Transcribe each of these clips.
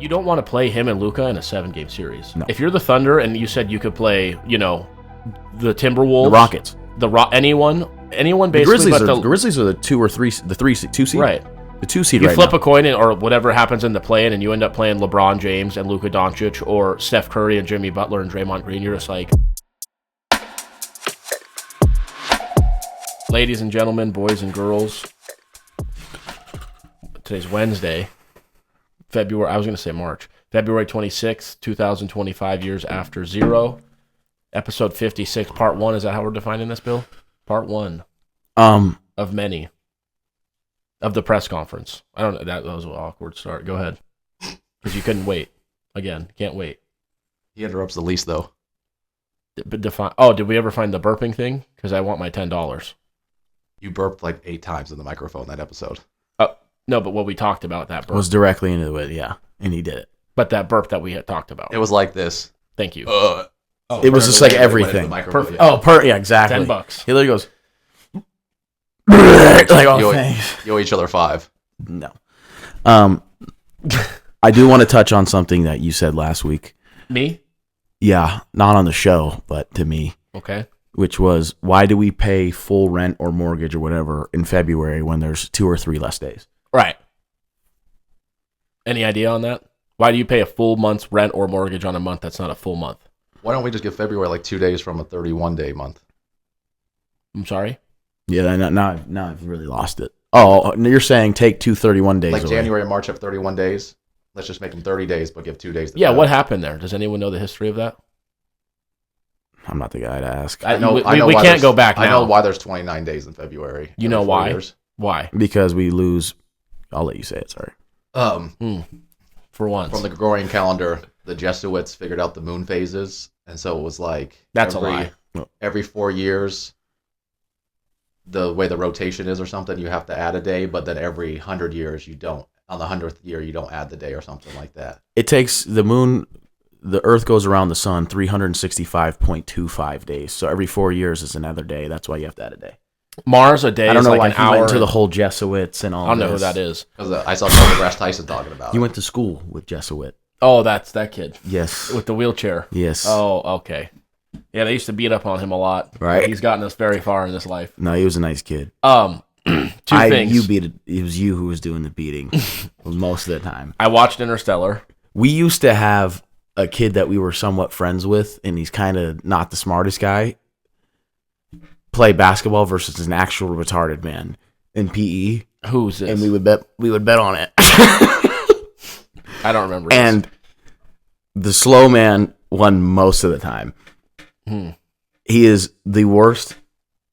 You don't want to play him and Luka in a 7-game series. No. If you're the Thunder and you said you could play, the Timberwolves, The Rockets, anyone the basically. Grizzlies are the 2 or 3, the 2 seed, right? The 2 seed. You right flip now. a coin or whatever happens in the play-in, and you end up playing LeBron James and Luka Doncic or Steph Curry and Jimmy Butler and Draymond Green. You're just like, ladies and gentlemen, boys and girls. Today's Wednesday. March. February 26th, 2025, years after zero. Episode 56, part 1. Is that how we're defining this, Bill? Part 1. Of many. Of the press conference. I don't know. That was an awkward start. Go ahead. Because you couldn't wait. Again, can't wait. He interrupts the least, though. But did we ever find the burping thing? Because I want my $10. You burped like 8 times in the microphone that episode. No, but what we talked about, that burp. Was directly into it, yeah. And he did it. But that burp that we had talked about. It was like this. Thank you. It was just like everything. Perfect. Yeah, exactly. $10. He literally goes, like, you owe each other 5. No. I do want to touch on something that you said last week. Me? Yeah, not on the show, but to me. Okay. Which was, why do we pay full rent or mortgage or whatever in February when there's 2 or 3 less days? Right. Any idea on that? Why do you pay a full month's rent or mortgage on a month that's not a full month? Why don't we just give February like 2 days from a 31-day month? I'm sorry? Yeah, now I've really lost it. Oh, you're saying take 2 31 days like away. January and March have 31 days. Let's just make them 30 days, but give 2 days to Yeah, Feb. what happened there? Does anyone know the history of that? I'm not the guy to ask. We can't go back now. I know why there's 29 days in February. You know every 4 why? years. Why? Because we lose. I'll let you say it, sorry. For once. From the Gregorian calendar, the Jesuits figured out the moon phases, and so it was like That's a lie. Every 4 years, the way the rotation is or something, you have to add a day, but then every 100 years you don't. On the 100th year, you don't add the day or something like that. It takes the moon, the Earth goes around the sun 365.25 days. So every 4 years is another day. That's why you have to add a day. Mars a day I don't is know like why an he hour. went into the whole Jesuits and all. I don't know who this. that is. Because I saw Neil deGrasse Tyson talking about You it. went to school with Jesuit. Oh, that's that kid. Yes. With the wheelchair. Yes. Oh, okay. Yeah, they used to beat up on him a lot. Right. He's gotten us very far in this life. No, he was a nice kid. Two things. You beat it. It was you who was doing the beating most of the time. I watched Interstellar. We used to have a kid that we were somewhat friends with, and he's kind of not the smartest guy, play basketball versus an actual retarded man in PE. Who's this? And we would bet on it. I don't remember. And the slow man won most of the time. He is the worst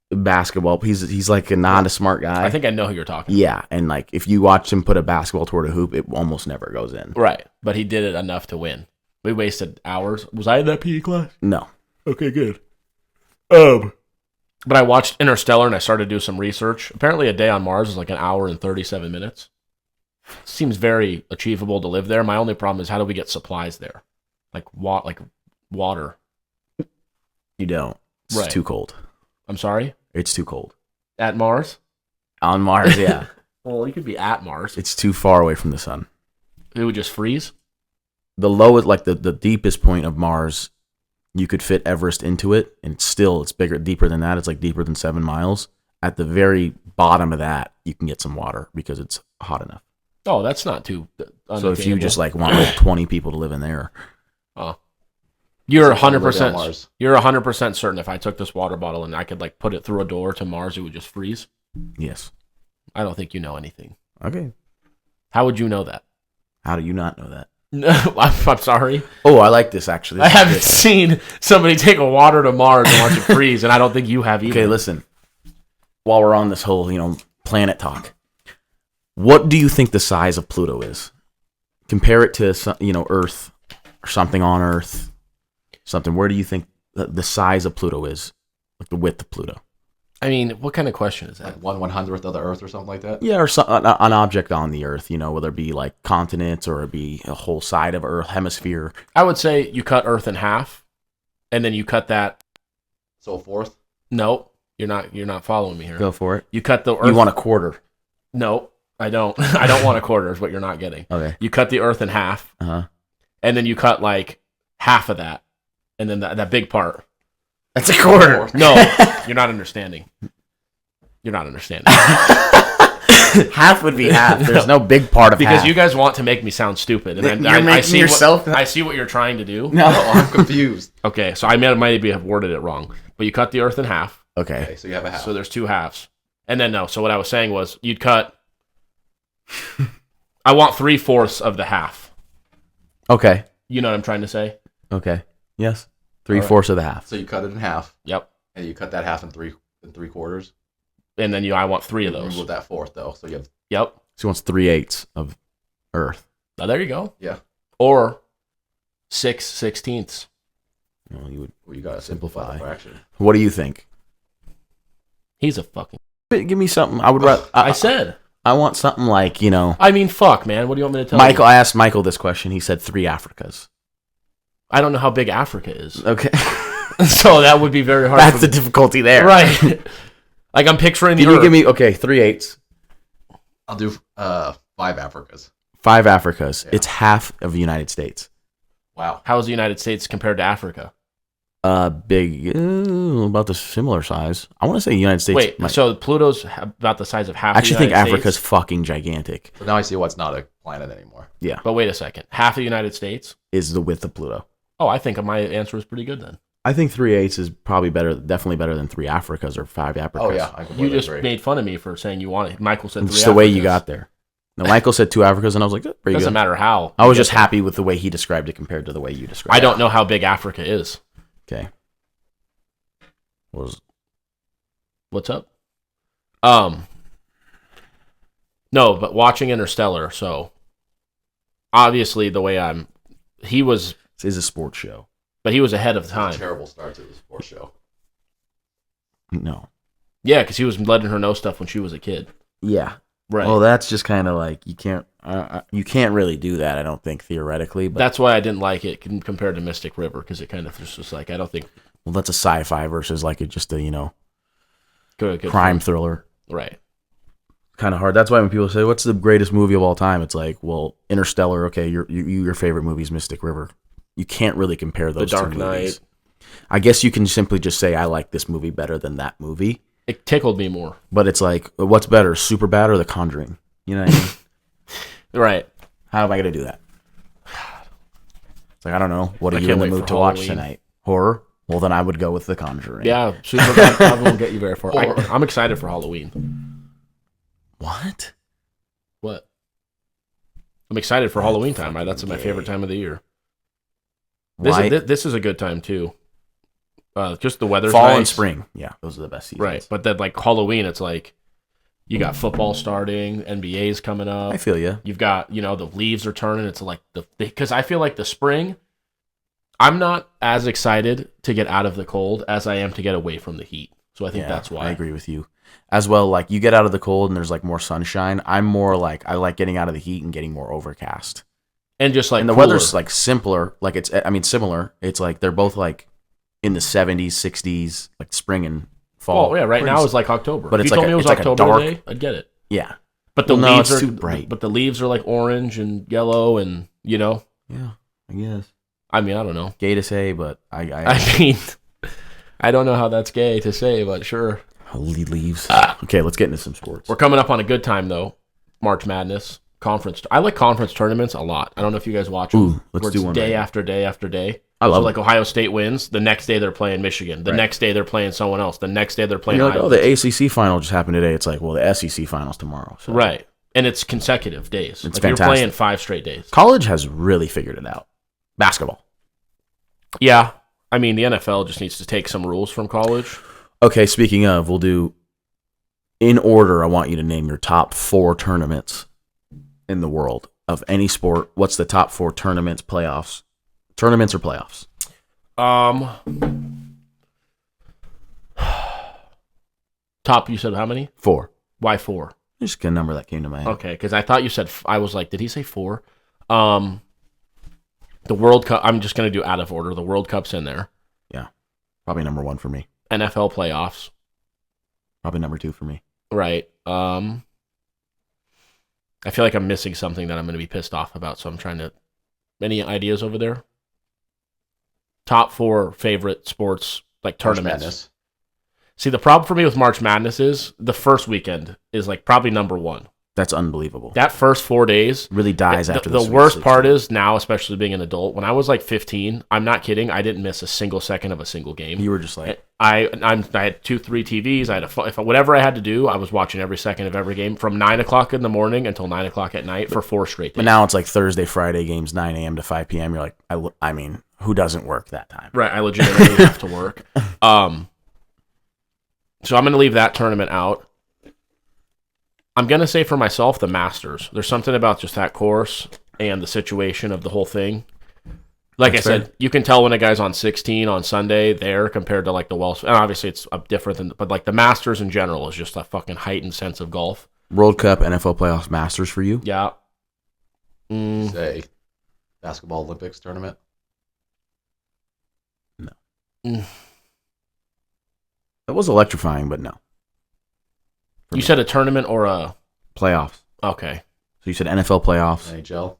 basketball. He's like not a smart guy. I think I know who you're talking Yeah, and like if you watch him put a basketball toward a hoop, it almost never goes in. Right. But he did it enough to win. We wasted hours. Was I in that PE class? No. Okay, good. But I watched Interstellar and I started to do some research. Apparently a day on Mars is like an hour and 37 minutes. Seems very achievable to live there. My only problem is how do we get supplies there? Like water. You don't. It's Right. too cold. I'm sorry? It's too cold. At Mars? On Mars, yeah. Well, you could be at Mars. It's too far away from the sun. It would just freeze? The lowest, like the deepest point of Mars, you could fit Everest into it, and it's bigger, deeper than that. It's like deeper than 7 miles. At the very bottom of that, you can get some water because it's hot enough. Oh, that's not too So if you just like want like 20 people to live in there. Oh. You're So you live on 100%. Mars. You're 100% certain if I took this water bottle and I could like put it through a door to Mars, it would just freeze. Yes. I don't think you know anything. Okay. How would you know that? How do you not know that? No, I'm sorry. Oh, I like this actually. I haven't seen somebody take a water to Mars and watch it freeze, and I don't think you have either. Okay, listen. While we're on this whole, planet talk, what do you think the size of Pluto is? Compare it to, Earth or something on Earth. Something. Where do you think the size of Pluto is? Like the width of Pluto? I mean, what kind of question is that? Like 1/100th of the Earth or something like that? Yeah, or an object on the Earth, whether it be like continents or it be a whole side of Earth, hemisphere. I would say you cut Earth in half, and then you cut that. So forth? No, you're not following me here. Go for it. You cut the Earth. You want a quarter. No, I don't. I don't want a quarter is what you're not getting. Okay. You cut the earth in half, Uh-huh. and then you cut like half of that, and then that big part. That's a quarter. No, you're not understanding. You're not understanding. Half would be half. There's no big part of Because half. you guys want to make me sound stupid, and You're I making see yourself. I see what you're trying to do. No. I'm confused. Okay, so I might have worded it wrong, but you cut the earth in half. Okay. Okay, so you have a half. So there's two halves, and then no. So what I was saying was you'd cut. I want 3/4 of the half. Okay. You know what I'm trying to say? Okay. Yes. 3/4 of the half. So you cut it in half, Yep. and you cut that half in three quarters. And then I want 3 of those. Remove that fourth though, so you have Yep. So he wants 3/8 of Earth. Now there you go. yeah. Or 6/16. Well, You gotta simplify the fraction. What do you think? He's a fucking. Give me something. I would rather. I said. I want something like, I mean, fuck, man. What do you want me to tell Michael. you? I asked Michael this question. He said 3 Africas. I don't know how big Africa is. Okay. So that would be very hard. That's the difficulty there. Right. Like I'm picturing the Can you Earth. give me 3/8? I'll do 5 Africas. 5 Africas. Yeah. It's half of the United States. Wow. How is the United States compared to Africa? Big, about the similar size. I want to say United States. Wait, so Pluto's about the size of half I actually the think United Africa's States? fucking gigantic. So now I see why it's not a planet anymore. Yeah, But wait a second. Half the United States? is the width of Pluto. Oh, I think my answer is pretty good then. I think 3/8 is probably better, definitely better than 3 Africas or 5 Africas. Oh yeah, I You completely just agree. made fun of me for saying you wanted. Michael said 3 It's the way you Africas. got there. No, Michael said 2 Africas, and I was like, pretty Doesn't good. matter how. I was you just get there. happy with the way he described it compared to the way you described I it. don't know how big Africa is. Okay. What's up? No, but watching Interstellar, so obviously the way he was, This is a sports show. but he was ahead of It's a time. terrible start to the sports show. No. Yeah, because he was letting her know stuff when she was a kid. Yeah. Right. Well, that's just kind of like you can't really do that. I don't think theoretically, but That's why I didn't like it compared to Mystic River, because it kind of just was like, I don't think well, that's a sci-fi versus like just a good crime thriller. Right. Kind of hard. That's why when people say, "What's the greatest movie of all time?" It's like, well, Interstellar. Okay, your favorite movie is Mystic River. You can't really compare those The Dark two Knight. movies. I guess you can simply just say, "I like this movie better than that movie." It tickled me more. But it's like, what's better, Superbad or The Conjuring? You know what I mean? Right. How am I going to do that? It's like, I don't know. What are I you can't in the wait mood for to watch Halloween. tonight? Horror? Well, then I would go with The Conjuring. Yeah, Superbad probably won't get you very far. Or- I'm excited for Halloween. What? What? I'm excited for Halloween time. fucking That's my gay. favorite time of the year. Why? This is a good time too. Just the weather's Fall nice. and spring. Yeah, those are the best seasons. Right? But then like Halloween, it's like you got football starting, NBA's coming up. I feel you. You've got the leaves are turning. It's like because I feel like the spring. I'm not as excited to get out of the cold as I am to get away from the heat. So I think that's why. I agree with you. As well, like you get out of the cold and there's like more sunshine. I'm more like I like getting out of the heat and getting more overcast. And just like And the cooler. weather's like simpler. Like similar. It's like they're both like in the 70s, 60s, like spring and fall. Oh yeah, right now it's like October. But if it's you like told me it was it's like a October dark- today, I'd get it. Yeah. But the Well, no, leaves it's are too bright. But the leaves are like orange and yellow, and Yeah, I guess. I mean, I don't know. Gay to say, but I I mean, I don't know how that's gay to say, but sure. leaves. Okay, let's get into some sports. We're coming up on a good time though. March Madness conference. I like conference tournaments a lot. I don't know if you guys watch them. Ooh, let's where do it's one day right now. after day after day. I love so it. like Ohio State wins. The next day they're playing Michigan. The Right. next day they're playing someone else. The next day they're playing. You're like, Iowa. oh, the ACC final just happened today. It's like, well, the SEC finals tomorrow. So. Right. And it's consecutive days. It's like fantastic. You're playing 5 straight days. College has really figured it out. Basketball. Yeah. I mean, the NFL just needs to take some rules from college. Okay, speaking of, we'll do in order. I want you to name your top 4 tournaments in the world of any sport. What's the top 4 tournaments, playoffs? Tournaments or playoffs? Top, you said how many? 4. Why 4? Just a number that came to my head. Okay, because I thought you said, I was like, did he say 4? The World Cup, I'm just going to do out of order. The World Cup's in there. Yeah. Probably number 1 for me. NFL playoffs. Probably number 2 for me. Right. I feel like I'm missing something that I'm going to be pissed off about, so I'm trying to... Any ideas over there? Top 4 favorite sports, like tournaments. Madness. See, the problem for me with March Madness is the first weekend is like probably number 1. That's unbelievable. That first 4 days really dies after the Sweet worst 16. part is now, especially being an adult. When I was like 15, I'm not kidding. I didn't miss a single second of a single game. You were just like, I had 2-3 TVs. I had whatever I had to do. I was watching every second of every game from 9 o'clock in the morning until 9 o'clock at night for 4 straight days. But now it's like Thursday, Friday games, 9 a.m. to 5 p.m. You're like, I mean, who doesn't work that time? Right. I legitimately have to work. So I'm going to leave that tournament out. I'm going to say for myself, the Masters. There's something about just that course and the situation of the whole thing. Like That's I said, fair. You can tell when a guy's on 16 on Sunday there compared to like the Wells. And obviously, it's different, but like the Masters in general is just a fucking heightened sense of golf. World Cup, NFL playoffs, Masters for you? Yeah. Say, basketball Olympics tournament? No. It was electrifying, but no. You said a tournament or a... Playoffs. Okay. So you said NFL playoffs. NHL?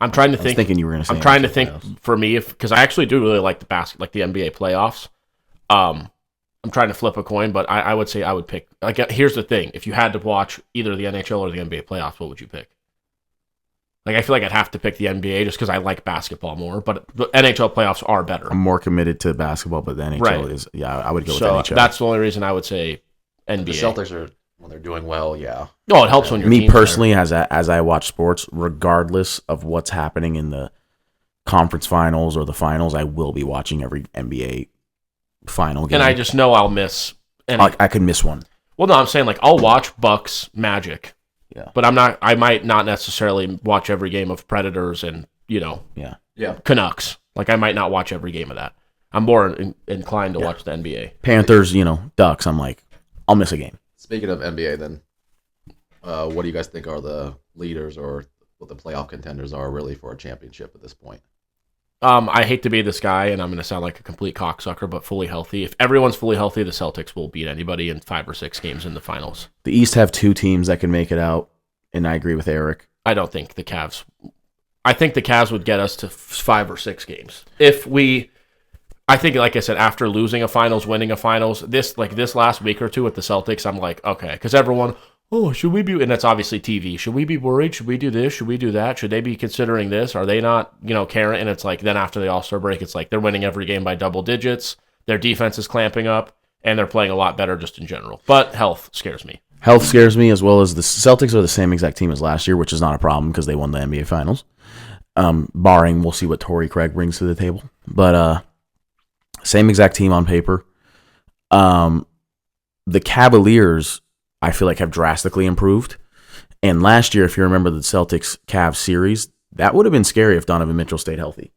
I'm trying to think. I was thinking you were going to say I'm trying to NFL think playoffs. for me, because I actually do really like the NBA playoffs. I'm trying to flip a coin, but I would say I would pick... Like, here's the thing. If you had to watch either the NHL or the NBA playoffs, what would you pick? Like, I feel like I'd have to pick the NBA just because I like basketball more, but the NHL playoffs are better. I'm more committed to basketball, but the NHL is... Yeah, I would go with NHL. That's the only reason I would say NBA. The Celtics are... When they're doing well, yeah. No, it helps when you're... Me personally, as I watch sports, regardless of what's happening in the conference finals or the finals, I will be watching every NBA final game. And I just know I'll miss... I could miss one. Well, no, I'm saying, like, I'll watch Bucks Magic. Yeah. But I might not necessarily watch every game of Predators and, Yeah. Canucks. Like, I might not watch every game of that. I'm more inclined to watch the NBA. Panthers, Ducks, I'm like, I'll miss a game. Speaking of NBA, then, what do you guys think are the leaders or what the playoff contenders are really for a championship at this point? I hate to be this guy, and I'm going to sound like a complete cocksucker, but fully healthy. If everyone's fully healthy, the Celtics will beat anybody in 5 or 6 games in the finals. The East have 2 teams that can make it out, and I agree with Eric. I don't think the Cavs... I think the Cavs would get us to 5 or 6 games. If we... I think, like I said, after losing a finals, winning a finals, this last week or two with the Celtics, I'm like, okay, because everyone, should we be, and that's obviously TV, should we be worried? Should we do this? Should we do that? Should they be considering this? Are they not, caring? And it's like, then after the All-Star break, it's like they're winning every game by double digits, their defense is clamping up, and they're playing a lot better just in general. But health scares me. Health scares me, as well as the Celtics are the same exact team as last year, which is not a problem because they won the NBA Finals. Barring, we'll see what Torrey Craig brings to the table. But, same exact team on paper. The Cavaliers, I feel like, have drastically improved. And last year, if you remember the Celtics-Cavs series, that would have been scary if Donovan Mitchell stayed healthy.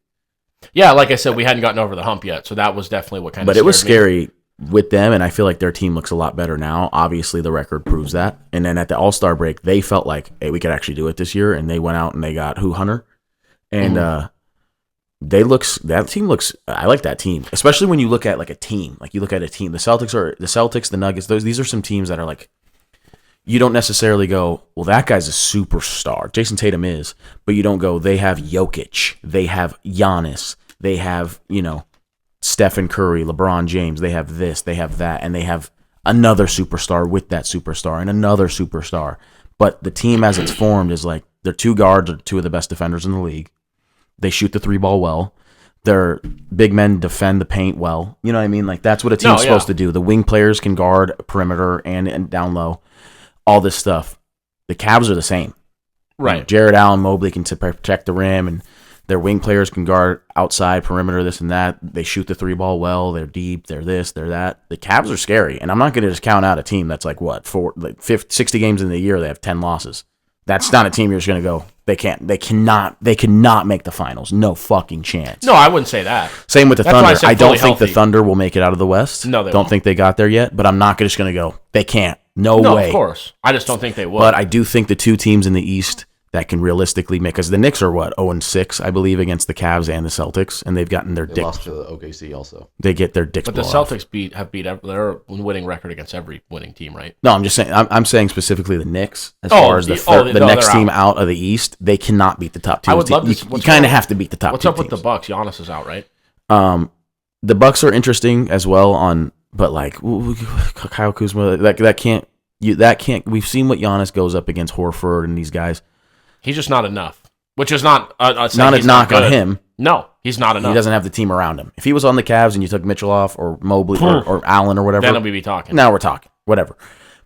Yeah, like I said, we hadn't gotten over the hump yet, so that was definitely what kind of But it was scary me. with them, and I feel like their team looks a lot better now. Obviously, the record proves that. And then at the All-Star break, they felt like, hey, we could actually do it this year, and they went out and they got Hunter? And that team looks. I like that team, especially when you look at like a team. Like you look at a team. The Celtics, the Nuggets. These are some teams that are like, you don't necessarily go, well, that guy's a superstar. Jason Tatum is, but you don't go, they have Jokic, they have Giannis, they have Stephen Curry, LeBron James, they have this, they have that, and they have another superstar with that superstar and another superstar. But the team as it's formed is like their 2 guards are 2 of the best defenders in the league. They shoot the 3-ball well. Their big men defend the paint well. You know what I mean? Like, that's what a team's supposed to do. The wing players can guard perimeter and down low. All this stuff. The Cavs are the same. Right. Jared Allen, Mobley can protect the rim, and their wing players can guard outside perimeter, this and that. They shoot the 3-ball well. They're deep. They're this. They're that. The Cavs are scary, and I'm not going to just count out a team that's like, 60 games in the year, they have 10 losses. That's not a team you're just going to go, they cannot make the finals. No fucking chance. No, I wouldn't say that. Same with the Thunder. I don't think healthy. the Thunder will make it out of the West. No, they don't won't. think they got there yet, but I'm not just going to go, they can't. No way. Of course. I just don't think they would. But I do think the 2 teams in the East that can realistically make, because the Knicks are 0-6, I believe, against the Cavs and the Celtics, and they've gotten their They lost to the OKC also. They get their dicks. But the Celtics have beat their winning record against every winning team, right? No, I'm just saying. I'm saying specifically the Knicks. As far as the next team out of the East, they cannot beat the top two. You kind of have to beat the top. What's two up with teams. the Bucks? Giannis is out, right? The Bucks are interesting as well but like Kyle Kuzma, that can't. We've seen what Giannis goes up against Horford and these guys. He's just not enough, which is not not a knock on him. No, he's not enough. He doesn't have the team around him. If he was on the Cavs and you took Mitchell off or Mobley or Allen or whatever, then we'd be talking. Now we're talking, whatever.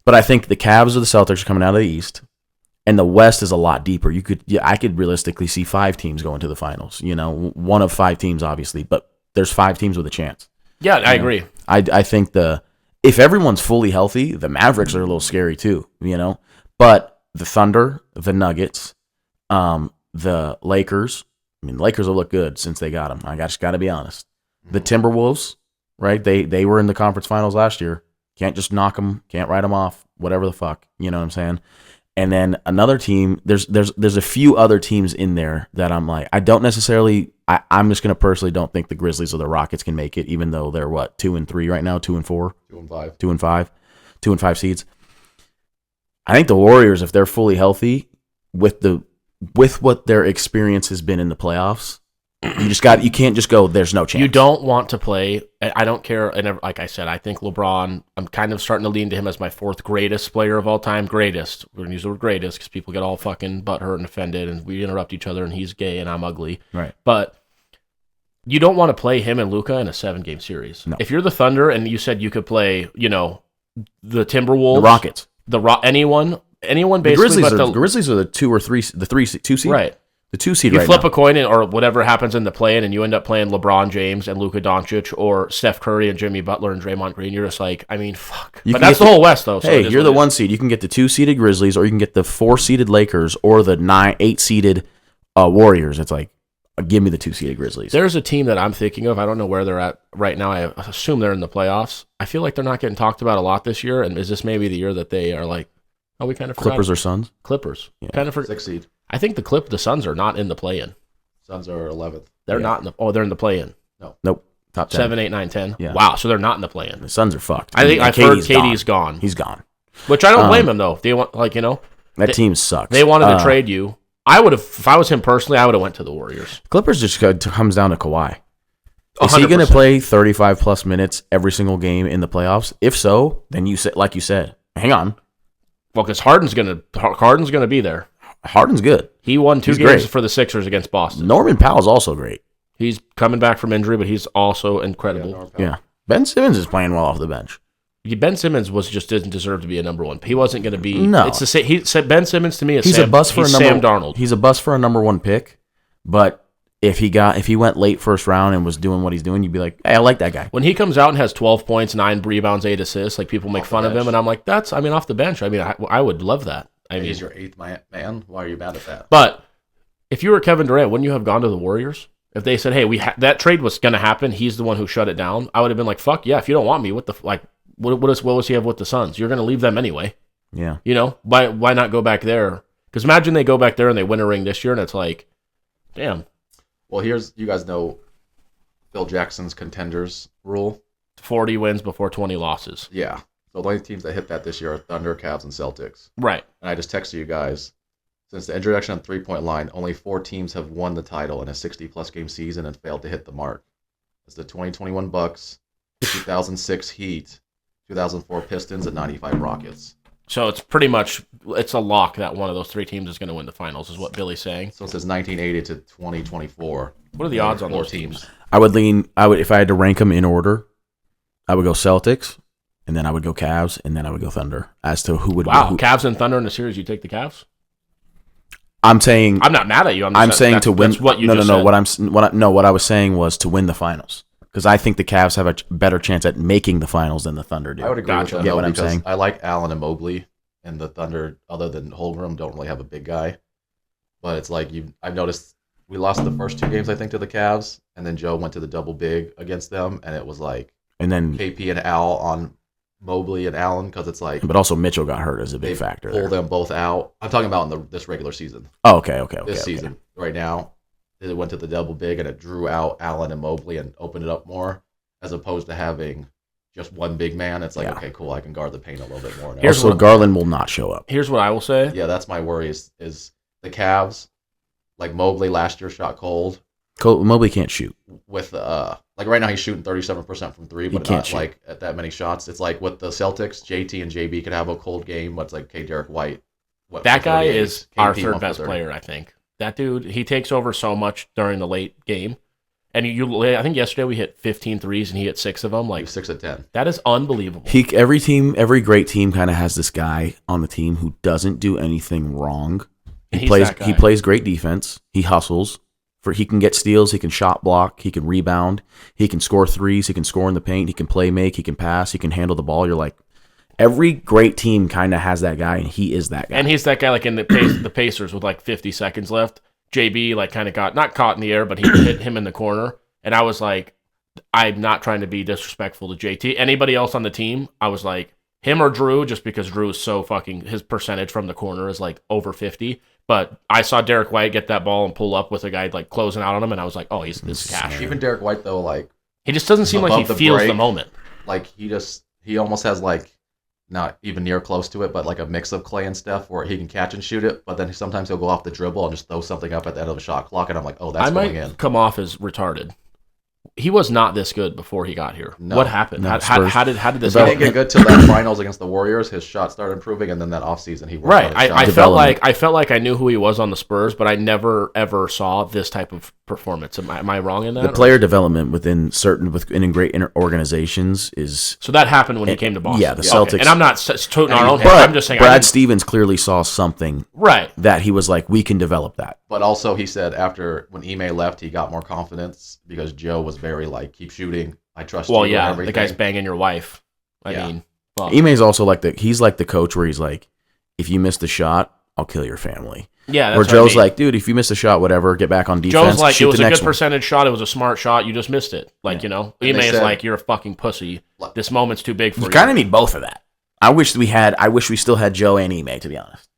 But I think the Cavs or the Celtics are coming out of the East, and the West is a lot deeper. I could realistically see 5 teams going to the finals. One of 5 teams, obviously, but there's 5 teams with a chance. Yeah, I agree. I think if everyone's fully healthy, the Mavericks are a little scary too. But the Thunder, the Nuggets, the Lakers. I mean, the Lakers will look good since they got them. I just got to be honest. The Timberwolves, right? They were in the conference finals last year. Can't just knock them. Can't write them off. Whatever the fuck. You know what I'm saying? And then another team. There's a few other teams in there that I'm like, I don't necessarily. I'm just gonna personally don't think the Grizzlies or the Rockets can make it, even though they're 2-3 right now, 2-4, 2-5, 2-5, 2-5 seeds. I think the Warriors, if they're fully healthy, with what their experience has been in the playoffs, you can't just go, there's no chance. You don't want to play. I don't care. And like I said, I think LeBron, I'm kind of starting to lean to him as my 4th greatest player of all time. Greatest. We're going to use the word greatest because people get all fucking butthurt and offended and we interrupt each other and he's gay and I'm ugly. Right. But you don't want to play him and Luka in a 7-game series. No. If you're the Thunder and you said you could play, the Timberwolves, the Rockets, anyone basically. The Grizzlies are the 2 or 3, the 2 seed. Right. The 2 seed you right flip now. a coin or whatever happens in the play-in and you end up playing LeBron James and Luka Doncic or Steph Curry and Jimmy Butler and Draymond Green. You're just like, I mean, fuck. But that's the whole West, though. So hey, you're the 1 seed. You can get the 2-seeded Grizzlies or you can get the 4-seeded Lakers or the 8-seeded Warriors. It's like, give me the 2-seeded Grizzlies. There's a team that I'm thinking of. I don't know where they're at right now. I assume they're in the playoffs. I feel like they're not getting talked about a lot this year. And is this maybe the year that they are like, oh, we kind of forgot. Clippers or Suns? Clippers. Yeah. Kind of 6 seed. I think the Suns are not in the play-in. Suns are 11th. They're not in the. They're in the play-in. Nope. Top 10. 7, 8, 9, 10. Yeah. Wow. So they're not in the play-in. The Suns are fucked. I think I've heard KD's gone. He's gone. Which I don't blame him though. They want that team sucks. They wanted to trade you. I would have, if I was him personally, I would have went to the Warriors. Clippers just comes down to Kawhi. Is 100%. he going to play 35 plus minutes every single game in the playoffs? If so, then like you said, hang on. Well, because Harden's gonna be there. Harden's good. He won 2 games great. for the Sixers against Boston. Norman Powell's also great. He's coming back from injury, but he's also incredible. Yeah. Ben Simmons is playing well off the bench. Ben Simmons didn't deserve to be a number 1. He wasn't going to be. No, it's the same. Ben Simmons to me is he's a bust for a number. Sam Darnold. He's a bust for a number 1 pick, but if he went late first round and was doing what he's doing, you'd be like, hey, I like that guy. When he comes out and has 12 points, 9 rebounds, 8 assists, like people make fun of him, and I'm like, off the bench. I mean, I would love that. He's your 8th man. Why are you mad at that? But if you were Kevin Durant, wouldn't you have gone to the Warriors? If they said, hey, that trade was going to happen, he's the one who shut it down, I would have been like, fuck yeah, if you don't want me, what does he have with the Suns? You're going to leave them anyway. Yeah. Why not go back there? Because imagine they go back there and they win a ring this year, and it's like, damn. Well, you guys know Phil Jackson's contenders rule. 40 wins before 20 losses. Yeah. So the only teams that hit that this year are Thunder, Cavs, and Celtics. Right. And I just texted you guys, since the introduction of 3-point line, only 4 teams have won the title in a 60-plus game season and failed to hit the mark. It's the 2021 Bucks, 2006 Heat, 2004 Pistons, and 95 Rockets. So it's pretty much, it's a lock that one of those 3 teams is going to win the finals, is what Billy's saying. So it says 1980 to 2024. What are the odds on those teams? I would if I had to rank them in order, I would go Celtics, and then I would go Cavs, and then I would go Thunder as to who would. Wow, Cavs and Thunder in the series. You take the Cavs? I'm saying I'm not mad at you. I'm saying to win. That's what you no, just no, no. said. What I was saying was to win the finals because I think the Cavs have a better chance at making the finals than the Thunder do. I would agree with that. Get what I'm saying? I like Allen and Mobley, and the Thunder, other than Holmgren, don't really have a big guy. But it's like I've noticed we lost the first 2 games I think to the Cavs, and then Joe went to the double big against them, and it was like and then KP and Al on Mobley and Allen because it's like. But also Mitchell got hurt as a big factor. Pull them both out. I'm talking about in this regular season. Oh, okay. This season right now, it went to the double big and it drew out Allen and Mobley and opened it up more, as opposed to having just one big man. It's like, okay, cool, I can guard the paint a little bit more now. Also, Garland will not show up. Here's what I will say. Yeah, that's my worry is the Cavs, like Mobley last year shot cold. Mobley can't shoot. With like right now he's shooting 37% from three, but not like at that many shots. It's like with the Celtics, JT and JB could have a cold game, but it's like, okay, Derek White. That guy is our third best player, I think. That dude, he takes over so much during the late game. And I think yesterday we hit 15 threes and he hit 6 of them. Like 6 of 10. That is unbelievable. Every great team kind of has this guy on the team who doesn't do anything wrong. He plays great defense. He hustles. He can get steals. He can shot block. He can rebound. He can score threes. He can score in the paint. He can play make. He can pass. He can handle the ball. You're like, every great team kind of has that guy, and he is that guy. And he's that guy like in the Pacers with like 50 seconds left. JB like kind of got not caught in the air, but he hit him in the corner. And I was like, I'm not trying to be disrespectful to JT. Anybody else on the team, I was like, him or Drew, just because Drew is so fucking, his percentage from the corner is like over 50. But I saw Derek White get that ball and pull up with a guy like closing out on him, and I was like, oh, this is cash. Even Derek White, though, like... He just doesn't seem like he feels the moment. Like, he almost has like, not even near close to it, but like a mix of Clay and Steph where he can catch and shoot it, but then sometimes he'll go off the dribble and just throw something up at the end of a shot clock, and I'm like, oh, that's going in. I might come off as retarded. He was not this good before he got here. No, what happened? No, how did this happen? He didn't get good till that finals against the Warriors. His shot started improving, and then that offseason he worked on his shot. I felt like I knew who he was on the Spurs, but I never ever saw this type of performance. Am I wrong in that? The player development within great organizations is so that happened when he came to Boston. Yeah, the Celtics. Okay. And I'm not tooting our own, but I'm just saying Brad Stevens clearly saw something that he was like, we can develop that. But also, he said when Ime left, he got more confidence because Joe was very like, keep shooting. I trust you. Well, yeah, the guy's banging your wife. I mean, Ime's also he's like the coach where he's like, if you miss the shot, I'll kill your family. Yeah, that's where Joe's like, dude, if you miss a shot, whatever, get back on defense. Joe's like, it was a good percentage shot. It was a smart shot. You just missed it. Like, you know, Ime is like, you're a fucking pussy. This moment's too big for you. You kind of need both of that. I wish we still had Joe and Ime, to be honest.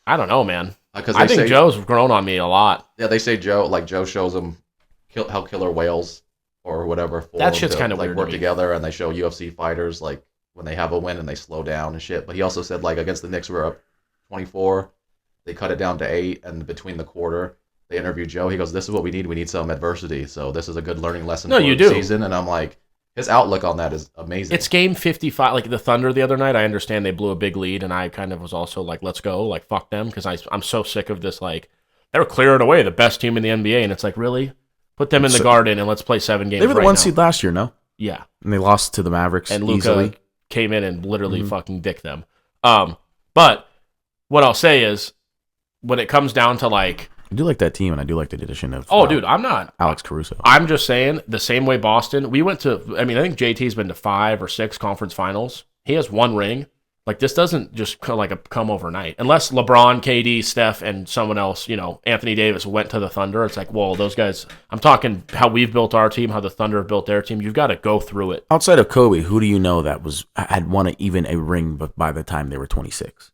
I don't know, man. I think Joe's grown on me a lot. Yeah, they say Joe shows him how killer whales or whatever. That shit's kind of weird. Work together, and they show UFC fighters like when they have a win and they slow down and shit. But he also said like against the Knicks, we're up 24. They cut it down to 8, and between the quarter, they interviewed Joe. He goes, "This is what we need. We need some adversity. So this is a good learning lesson for the season." And I'm like, his outlook on that is amazing. It's game 55. Like the Thunder the other night, I understand they blew a big lead, and I kind of was also like, let's go. Like, fuck them, because I'm so sick of this. Like, they were clearing away the best team in the NBA, and it's like, really? Put them in the Garden, and let's play 7 games. They were the 1 seed last year, no? Yeah. And they lost to the Mavericks and Luka easily. Came in and literally fucking dicked them. But what I'll say is, when it comes down to like... I do like that team, and I do like the addition of... dude, I'm not... Alex Caruso. I'm just saying, the same way Boston, we went to... I mean, I think JT's been to 5 or 6 conference finals. He has 1 ring. Like, this doesn't just come overnight. Unless LeBron, KD, Steph, and someone else, you know, Anthony Davis went to the Thunder. It's like, whoa, those guys... I'm talking how we've built our team, how the Thunder have built their team. You've got to go through it. Outside of Kobe, who do you know that had won even a ring by the time they were 26?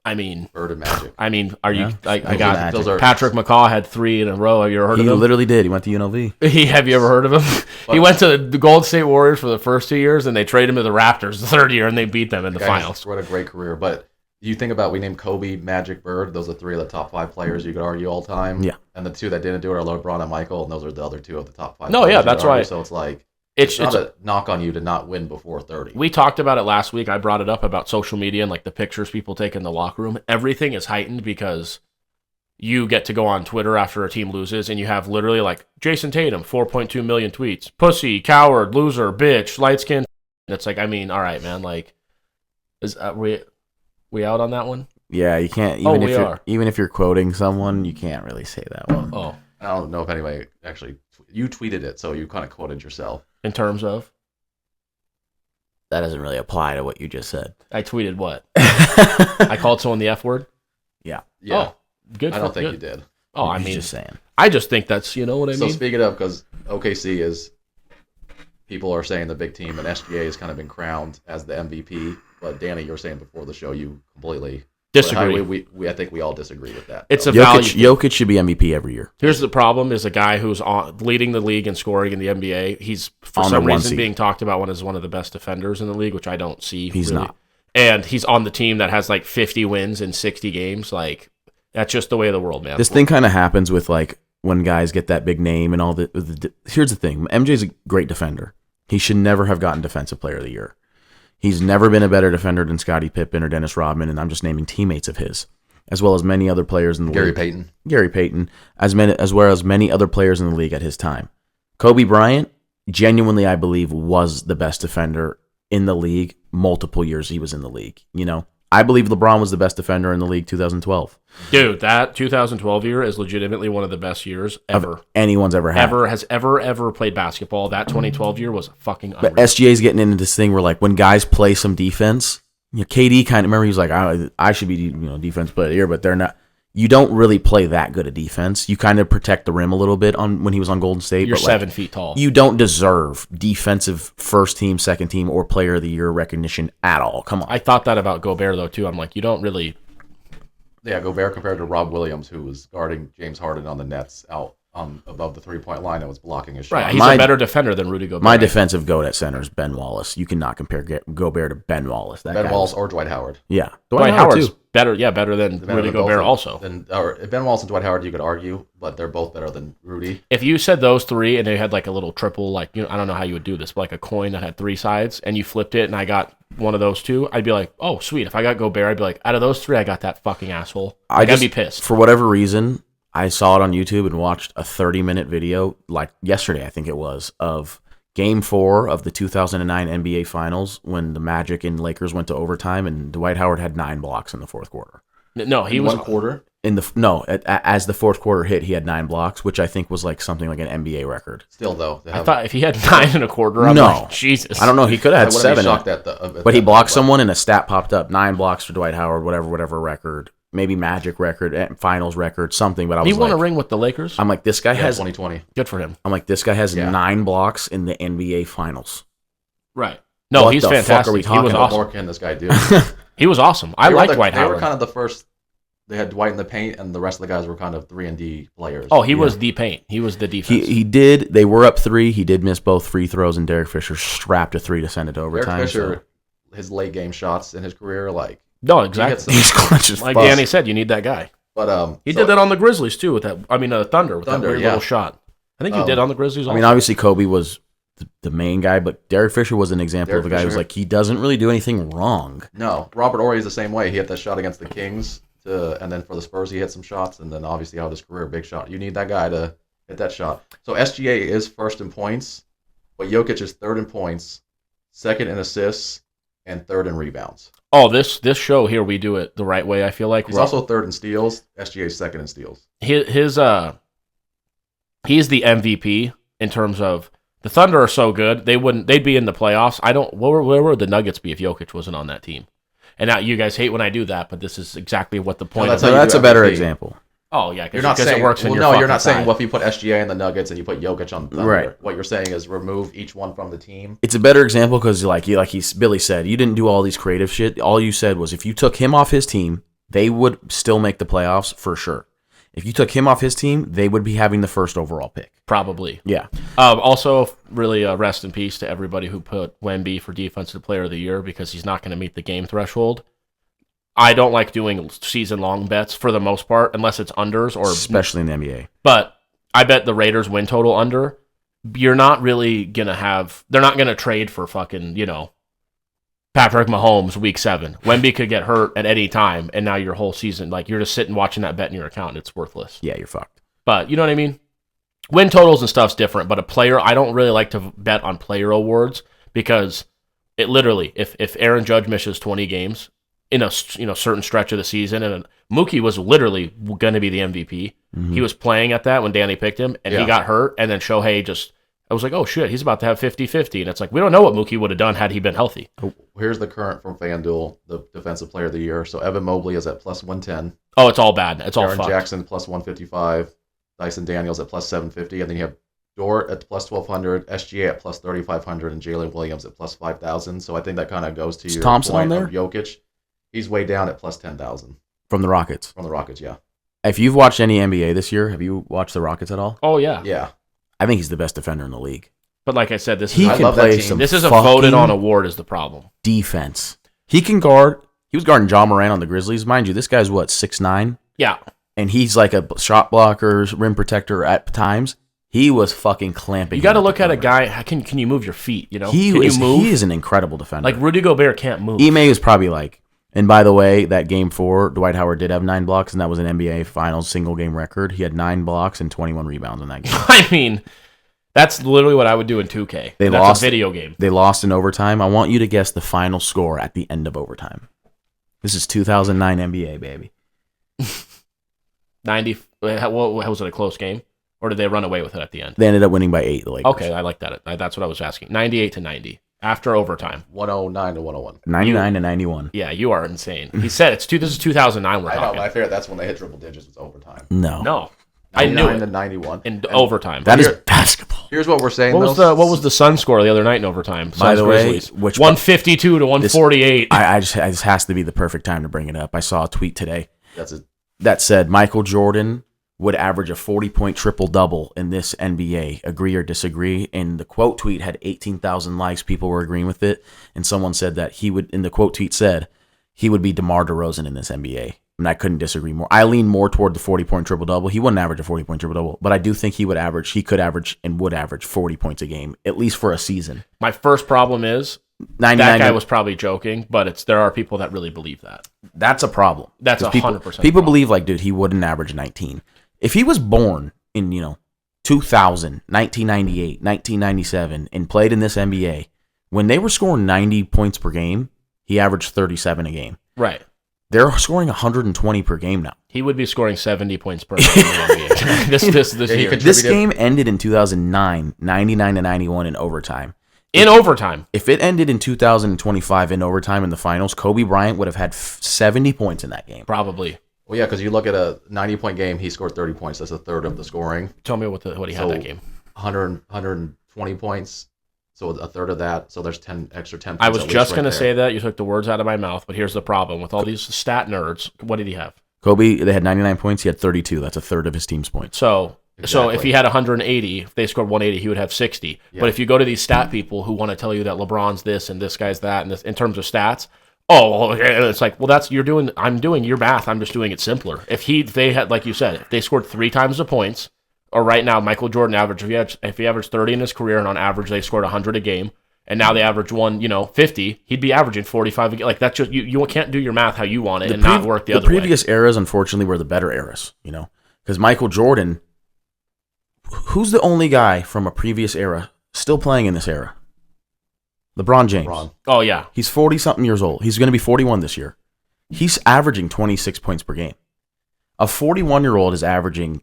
I mean, Bird and Magic. I mean, are you? I got Patrick McCaw had 3 in a row. Have you ever heard of him? He literally did. He went to UNLV. Have you ever heard of him? He went to the Golden State Warriors for the first 2 years, and they traded him to the Raptors the 3rd year, and they beat them in the finals. What a great career! But you think about, we named Kobe, Magic, Bird. Those are 3 of the top 5 players you could argue all time. Yeah. And the 2 that didn't do it are LeBron and Michael, and those are the other 2 of the top 5. No, yeah, that's right. So it's like. It's not a knock on you to not win before 30. We talked about it last week. I brought it up about social media and like the pictures people take in the locker room. Everything is heightened because you get to go on Twitter after a team loses and you have literally like Jason Tatum, 4.2 million tweets. Pussy, coward, loser, bitch, light skin. It's like, I mean, all right, man. Like, is we out on that one? Yeah, you can't. Even if you're quoting someone, you can't really say that one. Oh, I don't know if anybody actually. You tweeted it, so you kind of quoted yourself. In terms of? That doesn't really apply to what you just said. I tweeted what? I called someone the F word? Yeah. Oh, good. I don't think you did. Oh, I mean, just saying. I just think that's, you know what I mean? So speaking of, because OKC is people are saying the big team, and SGA has kind of been crowned as the MVP. But Danny, you were saying before the show you completely disagree. I think we all disagree with that. It's a Jokic should be MVP every year. Here's the problem: is a guy who's leading the league in scoring in the NBA. He's for some reason being talked about as one of the best defenders in the league, which I don't see. He's really. not. And he's on the team that has like 50 wins in 60 games. Like, that's just the way of the world, man. This thing kind of happens with like when guys get that big name and all the. Here's the thing: MJ's a great defender. He should never have gotten Defensive Player of the Year. He's never been a better defender than Scottie Pippen or Dennis Rodman, and I'm just naming teammates of his, as well as many other players in the league. Gary Payton, as well as many other players in the league at his time. Kobe Bryant, genuinely, I believe, was the best defender in the league multiple years he was in the league. You know, I believe LeBron was the best defender in the league 2012. Dude, that 2012 year is legitimately one of the best years ever. Anyone's ever had. Has ever played basketball. That 2012 year was fucking unreal. But SGA's getting into this thing where, like, when guys play some defense, you know, KD kind of, remember, he was like, I should be, defense player of the year, but they're not. You don't really play that good of defense. You kind of protect the rim a little bit when he was on Golden State. You're but 7 feet tall. You don't deserve defensive first team, second team, or player of the year recognition at all. Come on. I thought that about Gobert, though, too. I'm like, you don't really. Yeah, Gobert compared to Rob Williams, who was guarding James Harden on the Nets out above the three-point line and was blocking his shot. Right, he's a better defender than Rudy Gobert. My defensive goat at center is Ben Wallace. You cannot compare Gobert to Ben Wallace. Ben Wallace or Dwight Howard. Yeah. Dwight Howard's better than Rudy Gobert also. Ben Wallace and Dwight Howard, you could argue, but they're both better than Rudy. If you said those three and they had like a little triple, like, I don't know how you would do this, but like a coin that had three sides and you flipped it and I got one of those two, I'd be like, oh, sweet. If I got Gobert, I'd be like, out of those three, I got that fucking asshole. I'd be pissed. For whatever reason, I saw it on YouTube and watched a 30-minute video, like yesterday, I think it was, of Game 4 of the 2009 NBA Finals when the Magic and Lakers went to overtime, and Dwight Howard had 9 blocks in the fourth quarter. No, he was 1 quarter. As the fourth quarter hit, he had 9 blocks, which I think was like something like an NBA record. Still, though, I thought if he had 9 and a quarter, I'm like, Jesus. I don't know. He could have had 7. But he blocked someone, and a stat popped up: 9 blocks for Dwight Howard, whatever record. Maybe Magic record, Finals record, something. But he won a ring with the Lakers. I'm like, this guy has 2020. Good for him. I'm like, this guy has 9 blocks in the NBA Finals. Right. No, he's fantastic. Fuck are we talking he was about? awesome. What more can this guy do? He was awesome. I liked Dwight Howard. They were kind of the first. They had Dwight in the paint, and the rest of the guys were kind of 3-and-D players. Oh, he was the paint. He was the defense. He did. They were up 3. He did miss both free throws, and Derek Fisher strapped a 3 to send it to overtime. Derek Fisher, his late game shots in his career, like. No, exactly. He's clutch as like Danny said, you need that guy. But he did that on the Grizzlies too with that. I mean, Thunder with that weird little shot. I think he did on the Grizzlies. Also. I mean, obviously Kobe was the main guy, but Derek Fisher was an example of a guy who's like he doesn't really do anything wrong. No, Robert Horry is the same way. He hit that shot against the Kings, and then for the Spurs he hit some shots, and then obviously out of his career, big shot. You need that guy to hit that shot. So SGA is first in points, but Jokic is third in points, second in assists, and third in rebounds. Oh, this show here, we do it the right way, I feel like. He's also third in steals. SGA's second in steals. He's the MVP in terms of the Thunder are so good, they'd be in the playoffs. Where would the Nuggets be if Jokic wasn't on that team? And now you guys hate when I do that, but this is exactly what the point is. So that's a better example. Oh, yeah, you're not saying it works in your you're not saying side. if you put SGA in the Nuggets and you put Jokic on the Thunder. Right. What you're saying is remove each one from the team. It's a better example because, Billy said, you didn't do all these creative shit. All you said was if you took him off his team, they would still make the playoffs for sure. If you took him off his team, they would be having the first overall pick. Probably. Yeah. Also, really rest in peace to everybody who put Wemby for Defensive Player of the Year because he's not going to meet the game threshold. I don't like doing season-long bets for the most part, unless it's unders or especially in the NBA. But I bet the Raiders win total under. You're not really gonna have. They're not gonna trade for fucking Patrick Mahomes week 7. Wemby could get hurt at any time, and now your whole season, like you're just sitting watching that bet in your account, and it's worthless. Yeah, you're fucked. But you know what I mean. Win totals and stuff's different, but a player, I don't really like to bet on player awards because it literally, if Aaron Judge misses 20 games in a certain stretch of the season, and Mookie was literally going to be the MVP. Mm-hmm. He was playing at that when Danny picked him, and he got hurt, and then Shohei I was like, oh shit, he's about to have 50-50, and it's like, we don't know what Mookie would have done had he been healthy. Here's the current from FanDuel, the Defensive Player of the Year. So Evan Mobley is at plus 110. Oh, it's all bad. It's all fucked. Aaron Jackson plus 155. Dyson Daniels at plus 750, and then you have Dort at plus 1,200, SGA at plus 3,500, and Jalen Williams at plus 5,000. So I think that kind of goes to your Thompson point on there? of Jokic. He's way down at plus 10,000 From the Rockets. from the Rockets. Yeah. If you've watched any NBA this year, have you watched the Rockets at all? Oh, yeah. Yeah. I think he's the best defender in the league. But like I said, this He is I can love that play team. some this is a fucking voted on award is the problem. defense. He can guard. He was guarding Ja Morant on the Grizzlies. Mind you, this guy's what, 6'9"? Yeah. And he's like a shot blocker, rim protector at times. He was fucking clamping. You got to him look the at a perimeter. guy. Can you move your feet? You know, He can is, you move? he is an incredible defender. Like Rudy Gobert can't move. Ime is probably like, and by the way, that game 4, Dwight Howard did have 9 blocks, and that was an NBA Finals single game record. He had 9 blocks and 21 rebounds in that game. I mean, that's literally what I would do in 2K. They That's lost a video game. They lost in overtime. I want you to guess the final score at the end of overtime. This is 2009 NBA, baby. 90. What was it? A close game, or did they run away with it at the end? They ended up winning by 8. The Lakers. Okay, I like that. That's what I was asking. 98-90 after overtime. 109 to 101. 99 to 91. Yeah, you are insane. He said this is 2009. We're I know. talking. My favorite. That's when they hit triple digits. Was overtime. No. No, I knew 99 it to 91. in overtime. That is Here- basketball. Here's what we're saying. What was the Sun score the other night in overtime? By the way, Grizzlies. which 152 to 148. I just has to be the perfect time to bring it up. I saw a tweet today That's it. that said Michael Jordan would average a 40-point triple-double in this NBA. Agree or disagree? And the quote tweet had 18,000 likes. People were agreeing with it. And someone said that he would, and the quote tweet said, he would be DeMar DeRozan in this NBA. And I couldn't disagree more. I lean more toward the 40-point triple-double. He wouldn't average a 40-point triple-double, but I do think he could average and would average 40 points a game, at least for a season. My first problem is 99 that guy was probably joking, but there are people that really believe that. That's a problem. That's 'Cause 100% People problem. believe, like, dude, he wouldn't average 19. If he was born in, 2000, 1998, 1997, and played in this NBA, when they were scoring 90 points per game, he averaged 37 a game. Right. They're scoring 120 per game now. He would be scoring 70 points per game in the NBA this Yeah, he year. could- This Contributed- game ended in 2009, 99 to 91 in overtime. In overtime. If it ended in 2025 in overtime in the finals, Kobe Bryant would have had 70 points in that game. Probably. Well, yeah, because you look at a 90-point game, he scored 30 points. That's a third of the scoring. Tell me what he had So, that game. 120 points, so a third of that. So there's 10 points. I was at just least going to right say that. You took the words out of my mouth, but here's the problem. With all these stat nerds, what did he have? Kobe, they had 99 points. He had 32. That's a third of his team's points. So Exactly. if he had 180, if they scored 180, he would have 60. Yeah. But if you go to these stat people who want to tell you that LeBron's this and this guy's that, and this in terms of stats, well, it's like, well, I'm doing your math. I'm just doing it simpler. If they had, like you said, if they scored 3 times the points, or right now, Michael Jordan averaged, if he averaged 30 in his career, and on average they scored 100 a game, and now they average 50, he'd be averaging 45 a game. Like, that's just, you can't do your math how you want it and not work the other way. The previous eras, unfortunately, were the better eras, because Michael Jordan, who's the only guy from a previous era still playing in this era? LeBron James. LeBron. Oh, yeah. He's 40-something years old. He's going to be 41 this year. He's averaging 26 points per game. A 41-year-old is averaging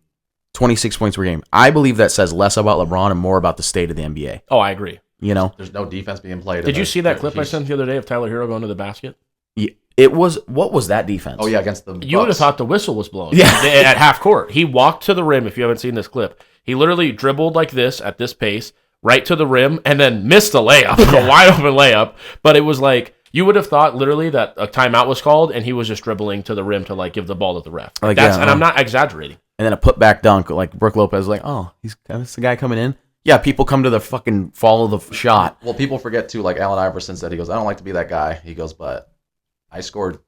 26 points per game. I believe that says less about LeBron and more about the state of the NBA. Oh, I agree. There's no defense being played. Did you see that clip I sent the other day of Tyler Hero going to the basket? What was that defense? Oh, yeah, against the You would have Bucks. thought the whistle was blown. Yeah. At half court. He walked to the rim, if you haven't seen this clip. He literally dribbled like this at this pace, right to the rim, and then missed a layup, a wide open layup. But it was like, you would have thought literally that a timeout was called, and he was just dribbling to the rim to like give the ball to the ref. Like, And yeah, I'm not exaggerating. And then a putback dunk, like Brooke Lopez, like, oh, that's the guy coming in. Yeah, people come to the fucking follow the shot. Well, people forget too, like Allen Iverson said, he goes, I don't like to be that guy. He goes, but I scored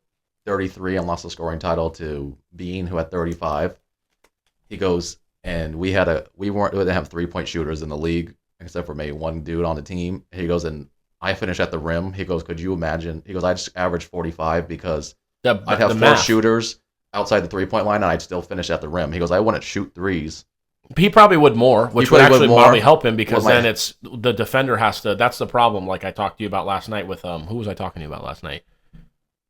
33 and lost the scoring title to Bean, who had 35. He goes, and we didn't have 3-point shooters in the league, except for maybe one dude on the team. He goes, and I finished at the rim. He goes, could you imagine? He goes, I just averaged 45 because I'd have 4 math. shooters outside the 3-point line, and I'd still finish at the rim. He goes, I wouldn't shoot threes. He probably would more, which He would probably actually would more. probably help him because Well, then it's the defender has to. That's the problem. Like I talked to you about last night with who was I talking to you about last night?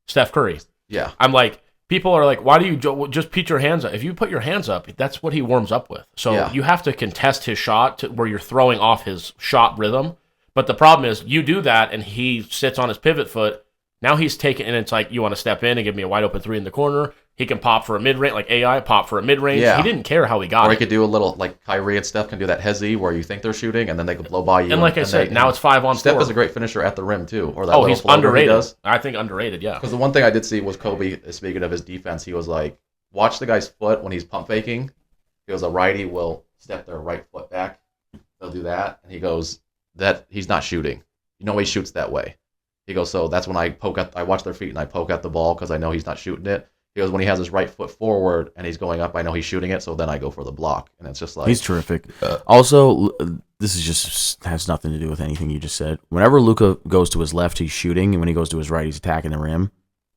Steph Curry. Yeah. I'm like, people are like, why do you just put your hands up? If you put your hands up, that's what he warms up with. So Yeah. you have to contest his shot where you're throwing off his shot rhythm. But the problem is you do that and he sits on his pivot foot Now he's taking, and it's like, you want to step in and give me a wide open three in the corner. He can pop for a mid-range, like AI, pop for a mid-range. Yeah. He didn't care how he got it. Or he could do a little, like Kyrie and Steph can do that hezzy where you think they're shooting, and then they can blow by you. And like I said, now it's 5-on-4. Steph is a great finisher at the rim, too. Or that he's underrated. I think underrated, yeah. Because the one thing I did see was Kobe, speaking of his defense, he was like, watch the guy's foot when he's pump faking. He goes, a righty will step their right foot back. They'll do that. And he goes, that he's not shooting. You know he shoots that way. He goes, so that's when I watch their feet and I poke at the ball because I know he's not shooting it. He goes, when he has his right foot forward and he's going up, I know he's shooting it, so then I go for the block. And it's just like... He's terrific. Also, this is just has nothing to do with anything you just said. Whenever Luka goes to his left, he's shooting, and when he goes to his right, he's attacking the rim.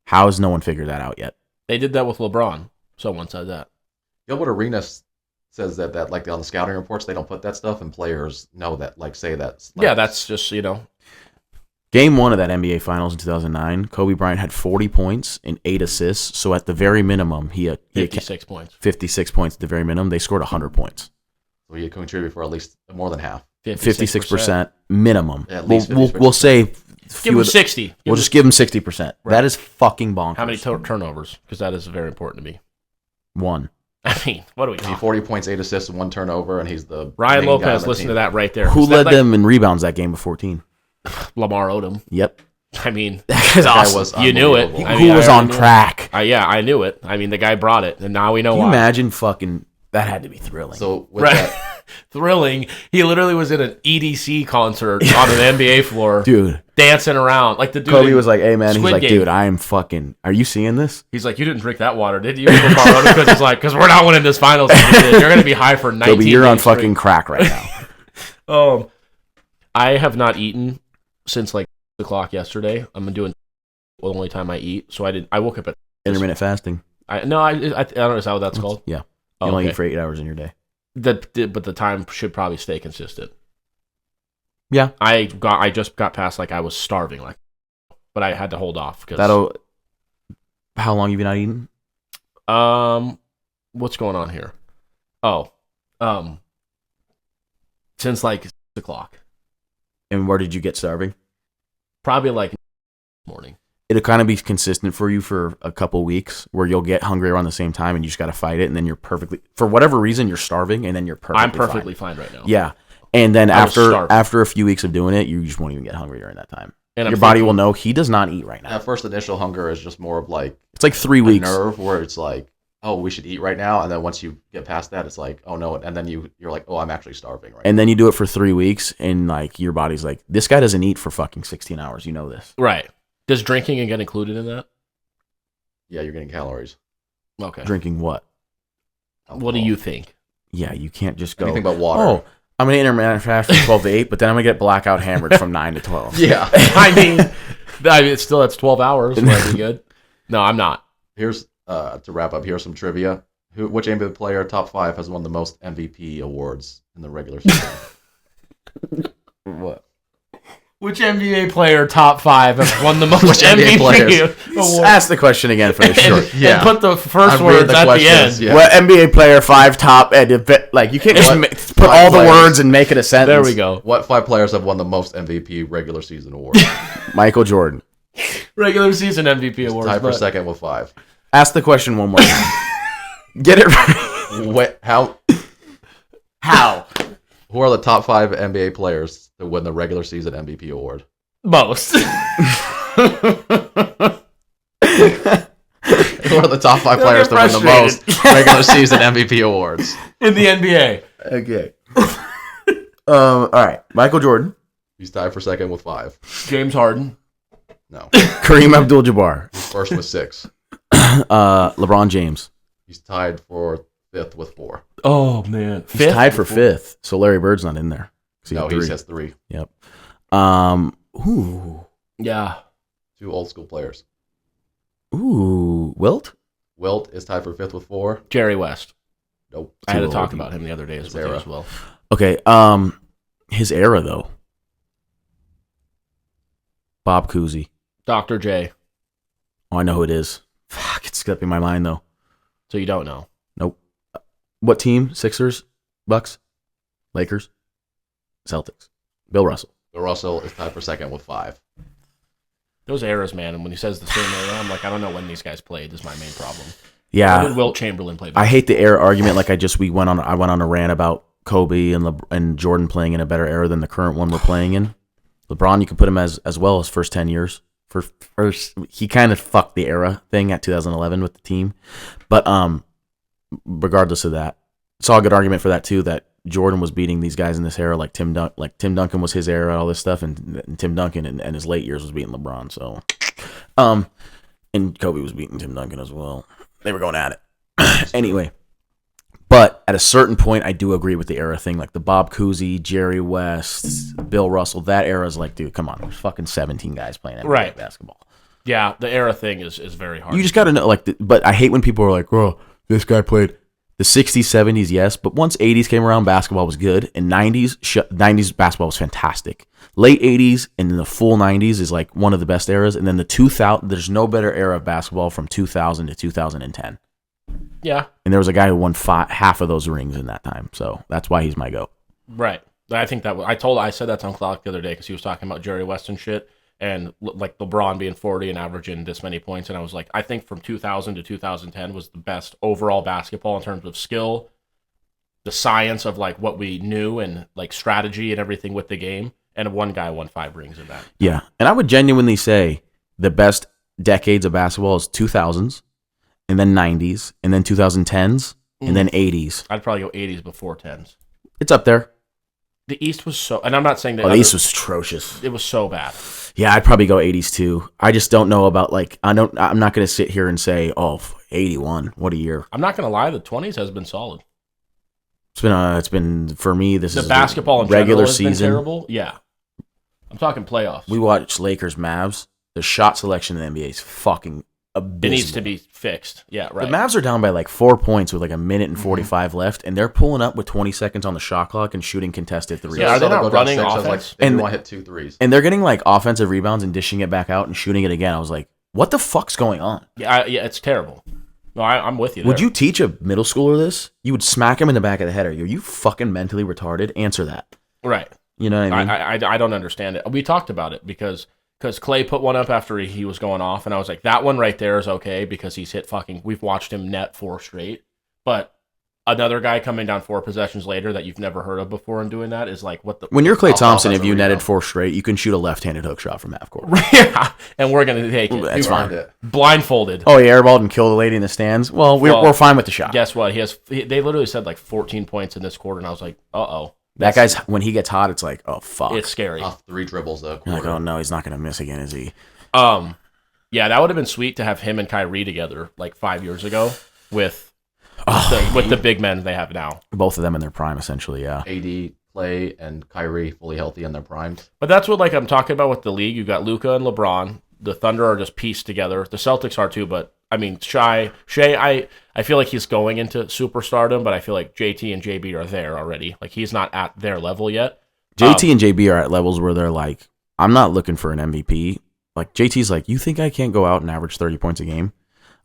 How has no one figured that out yet? They did that with LeBron. Someone said that. Gilbert Arenas says that like on the scouting reports, they don't put that stuff, and players know that, like say that. Like, yeah, that's just, Game 1 of that NBA Finals in 2009, Kobe Bryant had 40 points and 8 assists. So at the very minimum, he had 56 points. 56 points at the very minimum. They scored 100 points. So he contributed for at least more than half. 56% minimum. Yeah, at least we'll say... Give him 60. We'll just give him 60%. Right. That is fucking bonkers. How many turnovers? Because that is very important to me. 1. I mean, what do we got? 40 points, 8 assists, and 1 turnover, and he's the Ryan Lopez. Listen to that right there. Who led them in rebounds that game with 14? Lamar Odom. Yep. I mean, that's awesome. You knew it. Who was on crack? Yeah, I knew it. I mean, the guy brought it, and now we know why. Can you imagine fucking... That had to be thrilling. So with that, thrilling. He literally was in an EDC concert on an NBA floor, dude, dancing around like the dude. Kobe was like, "Hey man," he's like, Game. "Dude, I am fucking. Are you seeing this?" He's like, "You didn't drink that water, did you?" Because he's like, "Because we're not winning this finals. You're gonna be high for 19." Kobe, you're on fucking crack right now. I have not eaten since like 6 o'clock yesterday. I'm doing the only time I eat, so I woke up at intermittent fasting. I don't know. Is that what that's called? Yeah. You only eat for 8 hours in your day. But the time should probably stay consistent. Yeah. I just got past like I was starving, but I had to hold off because How long have you not eaten? What's going on here? Since like 6 o'clock. And where did you get starving? Probably like morning. It'll kind of be consistent for you for a couple weeks where you'll get hungry around the same time and you just got to fight it. And then you're for whatever reason, you're starving and then you're perfectly I'm perfectly fine right now. Yeah. And then after a few weeks of doing it, you just won't even get hungry during that time. And your body will know he does not eat right now. That first initial hunger is just more of like... It's like 3 weeks. Nerve where it's like, oh, we should eat right now. And then once you get past that, it's like, oh no. And then you're like, oh, I'm actually starving right now. And then you do it for 3 weeks and like your body's like, this guy doesn't eat for fucking 16 hours. You know this. Right. Does drinking get included in that? Yeah, you're getting calories. Okay. Drinking what? Alcohol. What do you think? Yeah, you can't just go... Anything but water. Oh, I'm going to intermittent fast from 12 to 8, but then I'm going to get blackout hammered from 9 to 12. Yeah. I mean, it's 12 hours. So that'd be good. No, I'm not. Here's, to wrap up, here's some trivia. Which NBA player, top 5, has won the most MVP awards in the regular season? What? Which NBA player, top 5, has won the most MVP awards? Ask the question again for the short. Yeah. And put the first words at the end. Yeah. What NBA player 5 top and like you can't just put all the words and make it a sentence. There we go. What 5 players have won the most MVP regular season awards? Michael Jordan. Regular season MVP awards. Tied for second with 5. Ask the question one more time. Get it right. What? How? Who are the top 5 NBA players to win the regular season MVP award? Most. Who are the top 5 players to win the most regular season MVP awards? In the NBA. Okay. All right. Michael Jordan. He's tied for second with 5. James Harden. No. Kareem Abdul-Jabbar. He's first with 6. LeBron James. He's tied for 5th with 4. Oh, man. He's tied for 5th, so Larry Bird's not in there. No, he has 3. Yep. Ooh. Yeah. 2 old school players. Ooh. Wilt? Wilt is tied for 5th with 4. Jerry West. Nope. I had to talk about him the other day as well. Okay. His era, though. Bob Cousy. Dr. J. Oh, I know who it is. Fuck, it's slipping my mind, though. So you don't know? Nope. What team? Sixers? Bucks? Lakers? Celtics? Bill Russell. Bill Russell is tied for second with 5. Those eras, man, and when he says the same era, I'm like, I don't know when these guys played is my main problem. Yeah. When did Wilt Chamberlain play? I hate the era argument. Like I went on a rant about Kobe and Jordan playing in a better era than the current one we're playing in. LeBron, you can put him as well as first 10 years. He kind of fucked the era thing at 2011 with the team. But regardless of that, saw a good argument for that too, that Jordan was beating these guys in this era, like Tim Duncan was his era, all this stuff, and Tim Duncan and his late years was beating LeBron. So, and Kobe was beating Tim Duncan as well. They were going at it. Anyway, but at a certain point, I do agree with the era thing, like the Bob Cousy, Jerry West, Bill Russell. That era is like, dude, come on, there's fucking 17 guys playing NBA basketball. Yeah, the era thing is very hard. You just got to know, like, but I hate when people are like, oh, this guy played. The 60s, 70s, yes, but once 80s came around, basketball was good, and 90s basketball was fantastic. Late 80s and the full 90s is like one of the best eras, and then the 2000, there's no better era of basketball from 2000 to 2010. Yeah. And there was a guy who won half of those rings in that time, so that's why he's my GOAT. Right. I think that I said that to Uncle Alec the other day because he was talking about Jerry West and shit. And like LeBron being 40 and averaging this many points. And I was like, I think from 2000 to 2010 was the best overall basketball in terms of skill, the science of like what we knew and like strategy and everything with the game. And one guy won 5 rings in that. Yeah. And I would genuinely say the best decades of basketball is 2000s and then 90s and then 2010s and then 80s. I'd probably go 80s before 10s. It's up there. The East was so, and I'm not saying that. The East was atrocious. It was so bad. Yeah, I'd probably go 80s too. I just don't know about like I'm not going to sit here and say, oh, 81, what a year. I'm not going to lie, the 20s has been solid. It's been for me. This the is basketball in regular has season. Been terrible. Yeah, I'm talking playoffs. We watched Lakers Mavs. The shot selection in the NBA is fucking abysmal. It needs to be fixed. Yeah, right. The Mavs are down by like 4 points with like a minute and 45 left, and they're pulling up with 20 seconds on the shot clock and shooting contested threes. Yeah, are they not running offense? They want to hit 2 threes. And they're getting like offensive rebounds and dishing it back out and shooting it again. I was like, what the fuck's going on? Yeah, it's terrible. No, I'm with you there. Would you teach a middle schooler this? You would smack him in the back of the head. Are you fucking mentally retarded? Answer that. Right. You know what I mean? I don't understand it. We talked about it because Clay put one up after he was going off, and I was like, that one right there is okay because he's hit we've watched him net 4 straight. But another guy coming down 4 possessions later that you've never heard of before and doing that is like, what the... When you're Klay Thompson, if you netted 4 straight, you can shoot a left-handed hook shot from half court. Yeah, and we're going to take it. That's fine. Blindfolded. Oh, he airballed and killed the lady in the stands? Well, we're fine with the shot. Guess what? They literally said like 14 points in this quarter, and I was like, uh-oh. That guy's, when he gets hot, it's like, oh, fuck. It's scary. Off 3 dribbles, though. You're like, oh, no, he's not going to miss again, is he? Yeah, that would have been sweet to have him and Kyrie together like 5 years ago with the big men they have now. Both of them in their prime, essentially, yeah. AD, Clay, and Kyrie fully healthy in their primes. But that's what like I'm talking about with the league. You've got Luka and LeBron. The Thunder are just pieced together. The Celtics are too, but I mean, Shea, I feel like he's going into superstardom, but I feel like JT and JB are there already. Like, he's not at their level yet. JT and JB are at levels where they're like, I'm not looking for an MVP. Like, JT's like, you think I can't go out and average 30 points a game?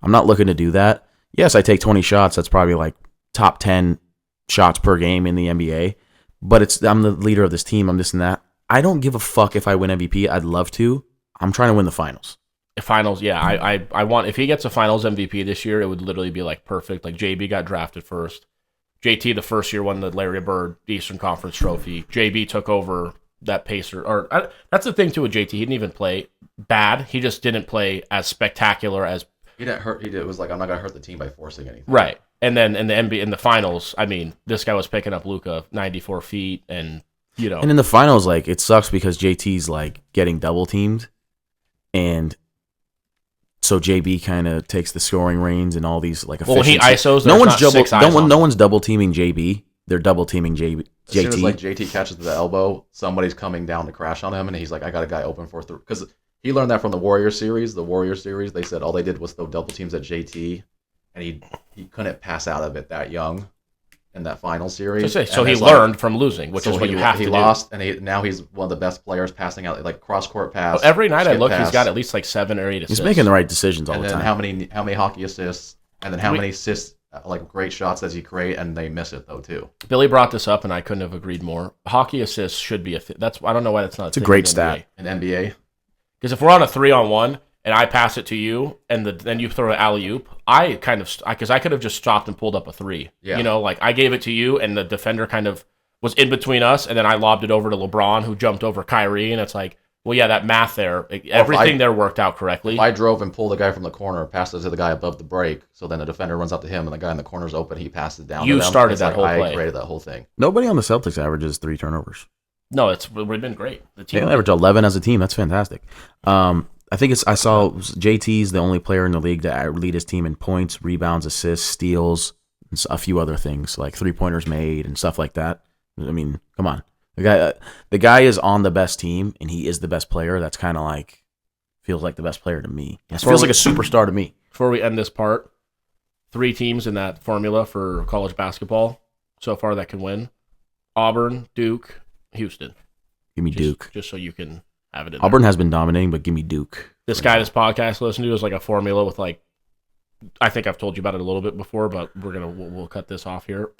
I'm not looking to do that. Yes, I take 20 shots. That's probably like top 10 shots per game in the NBA. But I'm the leader of this team. I'm this and that. I don't give a fuck if I win MVP. I'd love to. I'm trying to win the finals. Finals, yeah. I want, if he gets a finals MVP this year, it would literally be like perfect. Like, JB got drafted first. JT the first year won the Larry Bird Eastern Conference trophy. JB took over that Pacer. That's the thing too with JT. He didn't even play bad. He just didn't play as spectacular as. He didn't hurt. It was like, I'm not gonna hurt the team by forcing anything. Right. And then in the NBA, in the finals, I mean, this guy was picking up Luka 94 feet, and you know. And in the finals, like, it sucks because JT's like getting double teamed, and so JB kind of takes the scoring reins and all these like efficiency. Well, he ISOs. No one's double teaming JB. They're double teaming JT. As soon as like JT catches the elbow, somebody's coming down to crash on him, and he's like, I got a guy open for 3. Because he learned that from the Warriors series. The Warriors series, they said all they did was throw double teams at JT, and he couldn't pass out of it that young in that final series. So he learned from losing, which is what you have to do. He lost, and now he's one of the best players passing out, like cross-court pass. Well, every night I look, he's got at least like 7 or 8 assists. He's making the right decisions all the time. And then how many hockey assists, and then how many assists, like great shots does he create, and they miss it though too. Billy brought this up, and I couldn't have agreed more. Hockey assists should be I don't know why that's not. It's a great stat in NBA. Because if we're on a 3-on-1 and I pass it to you and then you throw an alley-oop, because I could have just stopped and pulled up a 3. Yeah. You know, like I gave it to you and the defender kind of was in between us, and then I lobbed it over to LeBron, who jumped over Kyrie, and it's like, well, yeah, that math there, everything there worked out correctly. If I drove and pulled the guy from the corner, passed it to the guy above the break, so then the defender runs out to him, and the guy in the corner's open, he passes it down. You to them. started It's that whole play. I created that whole thing. Nobody on the Celtics averages 3 turnovers. No, we've been great. The They team average 11 as a team. That's fantastic. I saw JT's the only player in the league to lead his team in points, rebounds, assists, steals, and a few other things like 3-pointers made and stuff like that. I mean, come on. The guy is on the best team, and he is the best player. That's kind of like, feels like the best player to me. It feels like a superstar to me. Before we end this part, 3 teams in that formula for college basketball so far that can win. Auburn, Duke, Houston. Give me Duke. Just so you can have it in Auburn there. has been dominating, but give me Duke. This podcast listen to is like a formula with like, I think I've told you about it a little bit before, but we'll cut this off here.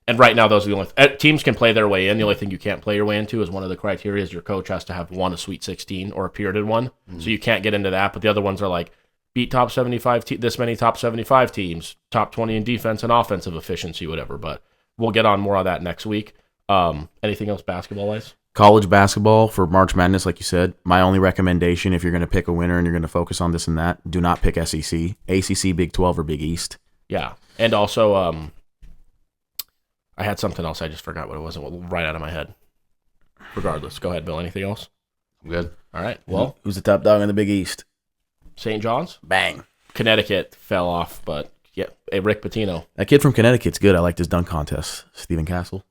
And right now, those are the only teams can play their way in. The only thing you can't play your way into is one of the criteria is your coach has to have won a Sweet 16 or appeared in one. Mm-hmm. So you can't get into that. But the other ones are like beat top 75, this many top 75 teams, top 20 in defense and offensive efficiency, whatever. But we'll get on more on that next week. Anything else basketball-wise? College basketball for March Madness, like you said, my only recommendation if you're going to pick a winner and you're going to focus on this and that, do not pick SEC, ACC, Big 12, or Big East. Yeah. And also, I had something else. I just forgot what it was. It went right out of my head. Regardless. Go ahead, Bill. Anything else? I'm good. All right. Well, who's the top dog in the Big East? St. John's? Bang. Connecticut fell off, but yeah. Hey, Rick Pitino. That kid from Connecticut's good. I liked his dunk contest. Stephen Castle.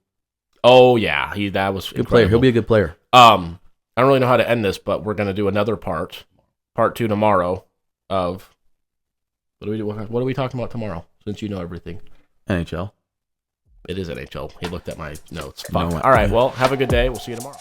Oh, yeah. That was good player. He'll be a good player. I don't really know how to end this, but we're going to do another part 2 tomorrow of what are we talking about tomorrow, since you know everything? NHL. It is NHL. He looked at my notes. Fuck. All right, well, have a good day. We'll see you tomorrow.